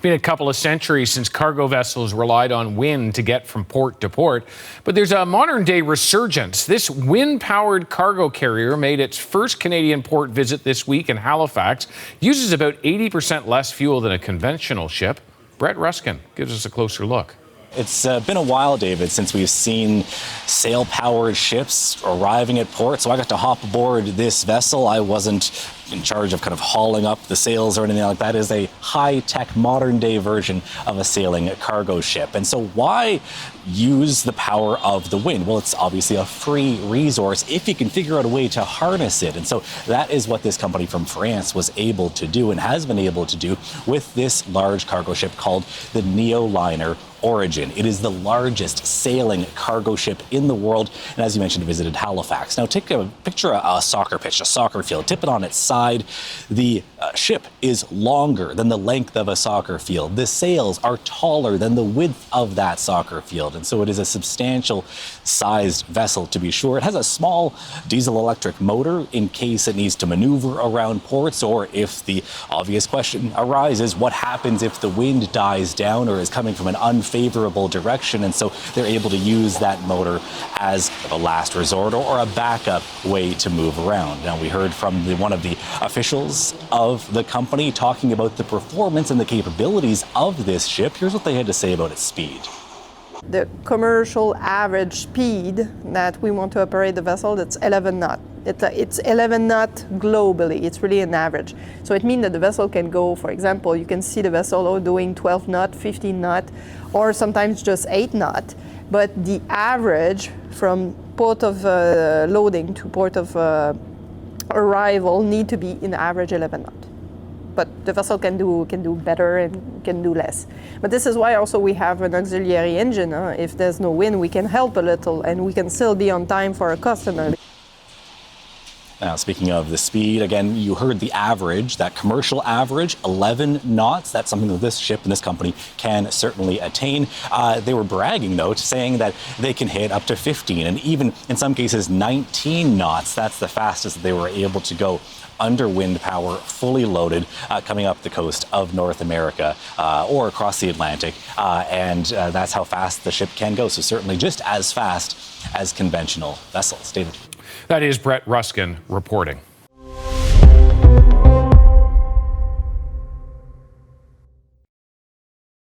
been a couple of centuries since cargo vessels relied on wind to get from port to port. But there's a modern-day resurgence. This wind-powered cargo carrier made its first Canadian port visit this week in Halifax. Uses about 80% less fuel than a conventional ship. Brett Ruskin gives us a closer look. It's been a while, David, since we've seen sail-powered ships arriving at port. So I got to hop aboard this vessel. I wasn't in charge of kind of hauling up the sails or anything like that. It is a high-tech, modern-day version of a sailing cargo ship. And so why use the power of the wind? Well, it's obviously a free resource if you can figure out a way to harness it. And so that is what this company from France was able to do and has been able to do with this large cargo ship called the Neoliner Origin. It is the largest sailing cargo ship in the world, and as you mentioned, it visited Halifax. Now, picture a soccer pitch, a soccer field. Tip it on its side. The ship is longer than the length of a soccer field. The sails are taller than the width of that soccer field, and so it is a substantial sized vessel, to be sure. It has a small diesel-electric motor in case it needs to maneuver around ports, or if the obvious question arises, what happens if the wind dies down or is coming from an unfavorable direction? And so they're able to use that motor as a last resort or a backup way to move around. Now, we heard from one of the officials of the company talking about the performance and the capabilities of this ship. Here's what they had to say about its speed. The commercial average speed that we want to operate the vessel, that's 11 knots. It's 11 knots globally. It's really an average. So it means that the vessel can go, for example, you can see the vessel doing 12 knots, 15 knots, or sometimes just 8 knots. But the average from port of loading to port of arrival need to be in average 11 knots. But the vessel can do better and can do less. But this is why also we have an auxiliary engine. If there's no wind, we can help a little and we can still be on time for a customer. Now, speaking of the speed, again, you heard the average, that commercial average, 11 knots. That's something that this ship and this company can certainly attain. They were bragging, though, saying that they can hit up to 15 and even in some cases 19 knots. That's the fastest that they were able to go under wind power, fully loaded, coming up the coast of North America or across the Atlantic. And that's how fast the ship can go. So certainly just as fast as conventional vessels. David. That is Brett Ruskin reporting.